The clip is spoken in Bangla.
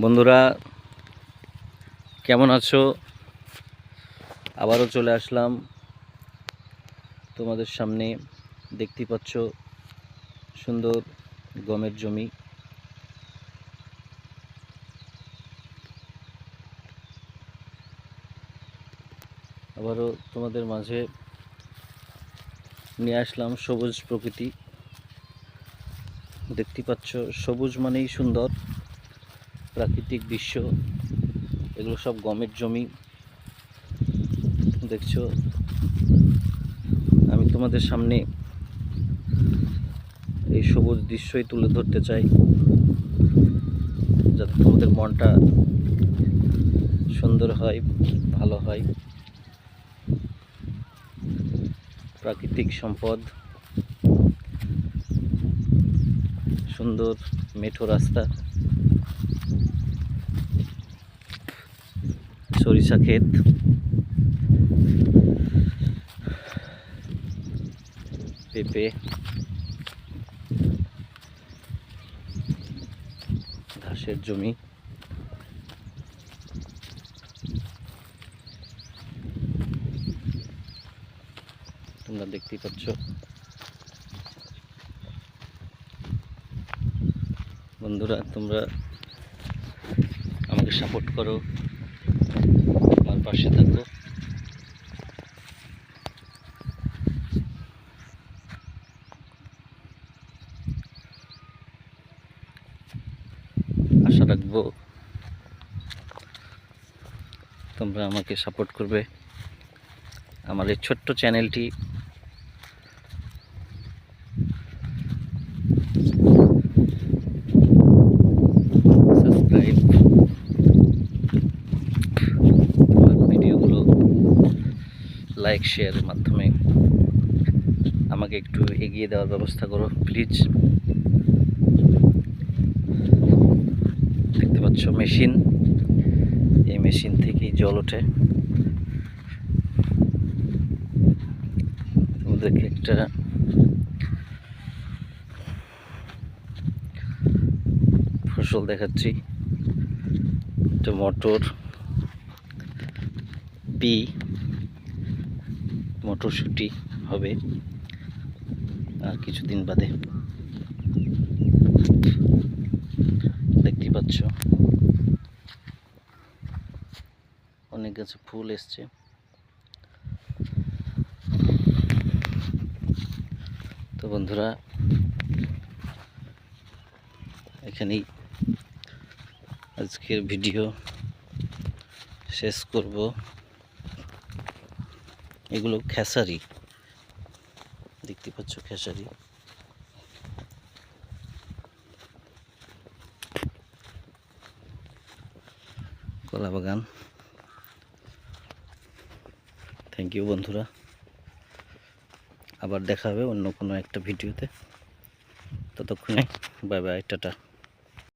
বন্ধুরা কেমন আছো? আবারও চলে আসলাম তোমাদের সামনে। দেখতে পাচ্ছ সুন্দর গমের জমি। আবারও তোমাদের মাঝে নিয়ে আসলাম সবুজ প্রকৃতি। দেখতে পাচ্ছ সবুজ মানেই সুন্দর প্রাকৃতিক দৃশ্য। এগুলো সব গমের জমি। দেখছো, আমি তোমাদের সামনে এই সবুজ দৃশ্যই তুলে ধরতে চাই, যাতে তোমাদের মনটা সুন্দর হয়, ভালো হয়। প্রাকৃতিক সম্পদ, সুন্দর মেঠো রাস্তা, সরিষা ক্ষেত, পেঁপে, ঘাসের জমি। তোমরা দেখতেই পাচ্ছ। বন্ধুরা, তোমরা আমাকে সাপোর্ট করো, আমার পাশে থাকো। আশা রাখবো তোমরা আমাকে সাপোর্ট করবে। আমার এই ছোট্ট চ্যানেলটি সাবস্ক্রাইব, ভিডিওগুলো লাইক শেয়ারের মাধ্যমে আমাকে একটু এগিয়ে দেওয়ার ব্যবস্থা করো প্লিজ। দেখতে পাচ্ছ মেশিন, এই মেশিন থেকেই জল ওঠে। তোমাদেরকে একটা ফসল দেখাচ্ছি, এটা মটর, মটরশুঁটি হবে আর কিছুদিন বাদে। দেখতে পাচ্ছ অনেক গাছে ফুল এসছে। তো বন্ধুরা, এখানেই আজকের ভিডিও শেষ করব। এগুলো খেসারি, দেখতে পাচ্ছ খেসারি। কলা বাগান। থ্যাংক ইউ বন্ধুরা, আবার দেখা হবে অন্য কোনো একটা ভিডিওতে। ততক্ষণে বাই বাই, টাটা।